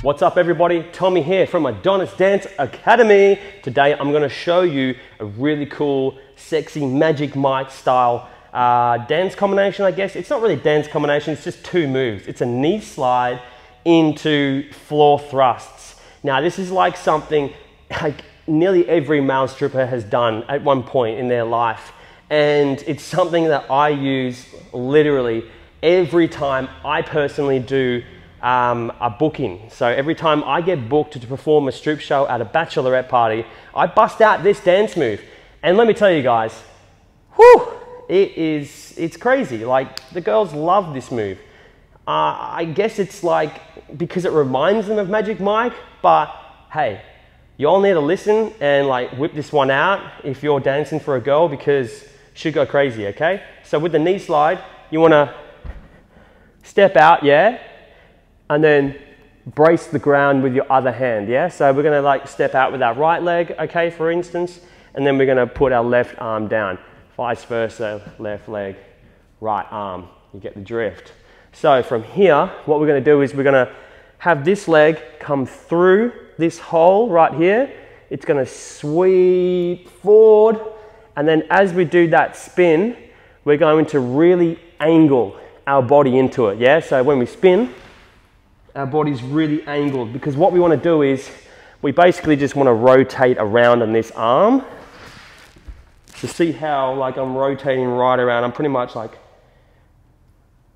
What's up everybody, Tommy here from Adonis Dance Academy. Today I'm going to show you a really cool, sexy Magic Mike style dance combination, I guess. It's not really a dance combination, it's just two moves. It's a knee slide into floor thrusts. Now this is like something like nearly every male stripper has done at one point in their life. And it's something that I use literally every time I personally do a booking. So every time I get booked to perform a strip show at a bachelorette party, I bust out this dance move. And let me tell you guys, whew, it's crazy. Like, the girls love this move. I guess it's like, because it reminds them of Magic Mike, but hey, you all need to listen and like whip this one out if you're dancing for a girl, because she'll go crazy, okay? So with the knee slide, you wanna step out, yeah? And then brace the ground with your other hand, yeah? So we're gonna like step out with our right leg, okay, for instance, and then we're gonna put our left arm down. Vice versa, left leg, right arm. You get the drift. So from here, what we're gonna do is we're gonna have this leg come through this hole right here. It's gonna sweep forward, and then as we do that spin, we're going to really angle our body into it, yeah? So when we spin, our body's really angled, because what we want to do is we basically just want to rotate around on this arm. To see how like I'm rotating right around, I'm pretty much like,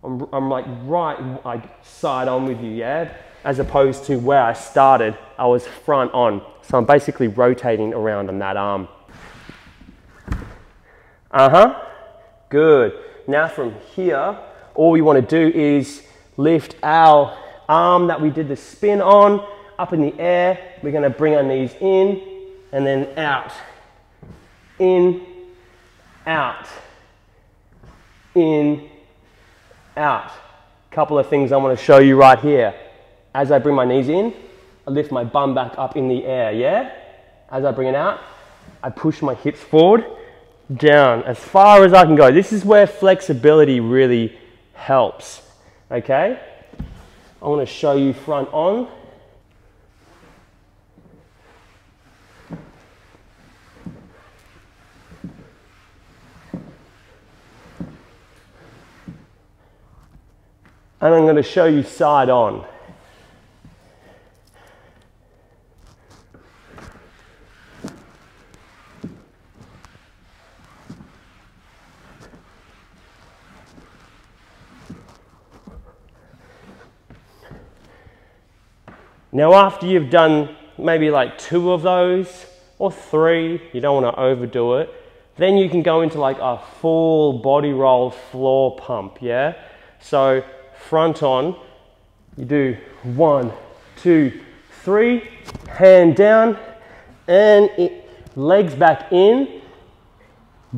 I'm like right like side on with you, yeah? As opposed to where I started, I was front on. So I'm basically rotating around on that arm. Good. Now from here, all we want to do is lift our arm that we did the spin on up in the air. We're going to bring our knees in and then out, in, out, in, out. Couple of things I want to show you right here. As I bring my knees in, I lift my bum back up in the air, yeah? As I bring it out, I push my hips forward, down, as far as I can go. This is where flexibility really helps, okay? I want to show you front on. And I'm going to show you side on. Now after you've done maybe like 2 of those or 3, you don't want to overdo it, then you can go into like a full body roll floor pump, yeah? So front on, you do 1, 2, 3, hand down, and legs back in,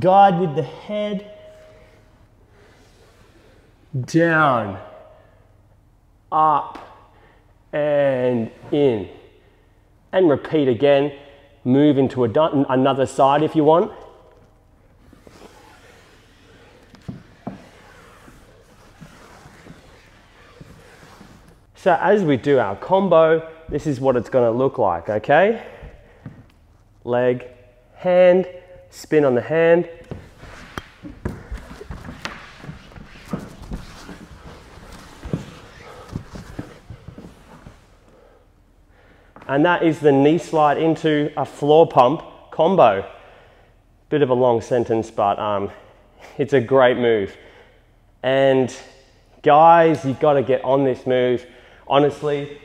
guide with the head, down, up, and in, and repeat again. Move into another side if you want. So as we do our combo, this is what it's going to look like, okay? Leg, hand, spin on the hand, and that is the knee slide into a floor pump combo. Bit of a long sentence, but it's a great move. And guys, you've got to get on this move. Honestly,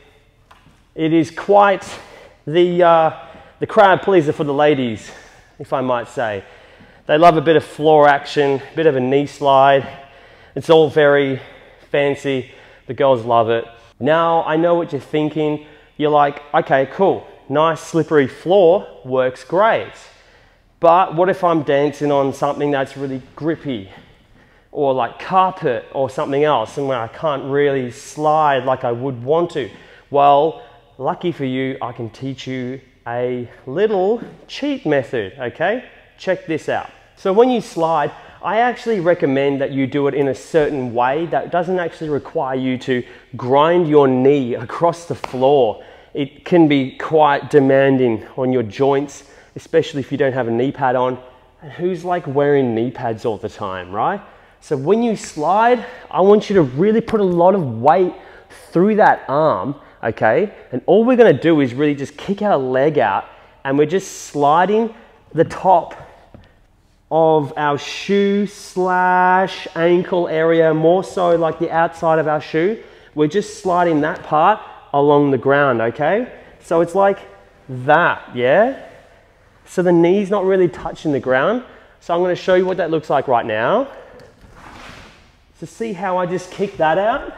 it is quite the crowd pleaser for the ladies, if I might say. They love a bit of floor action, a bit of a knee slide. It's all very fancy. The girls love it. Now, I know what you're thinking. You're like, okay, cool, nice slippery floor, works great. But what if I'm dancing on something that's really grippy, or like carpet or something else, and where I can't really slide like I would want to? Well, lucky for you, I can teach you a little cheat method, okay? Check this out. So when you slide, I actually recommend that you do it in a certain way that doesn't actually require you to grind your knee across the floor. It can be quite demanding on your joints, especially if you don't have a knee pad on. And who's like wearing knee pads all the time, right? So when you slide, I want you to really put a lot of weight through that arm, okay? And all we're gonna do is really just kick our leg out, and we're just sliding the top of our shoe slash ankle area, more so like the outside of our shoe. We're just sliding that part along the ground, okay? So it's like that, yeah? So the knee's not really touching the ground. So I'm gonna show you what that looks like right now. So see how I just kick that out?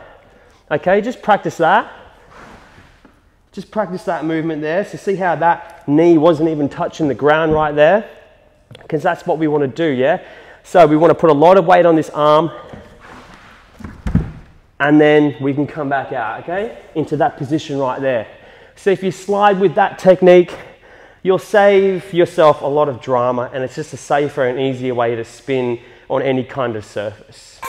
Okay, just practice that. Just practice that movement there. So see how that knee wasn't even touching the ground right there? Because that's what we want to do, yeah? So we want to put a lot of weight on this arm, and then we can come back out, okay? Into that position right there. So if you slide with that technique, you'll save yourself a lot of drama, and it's just a safer and easier way to spin on any kind of surface.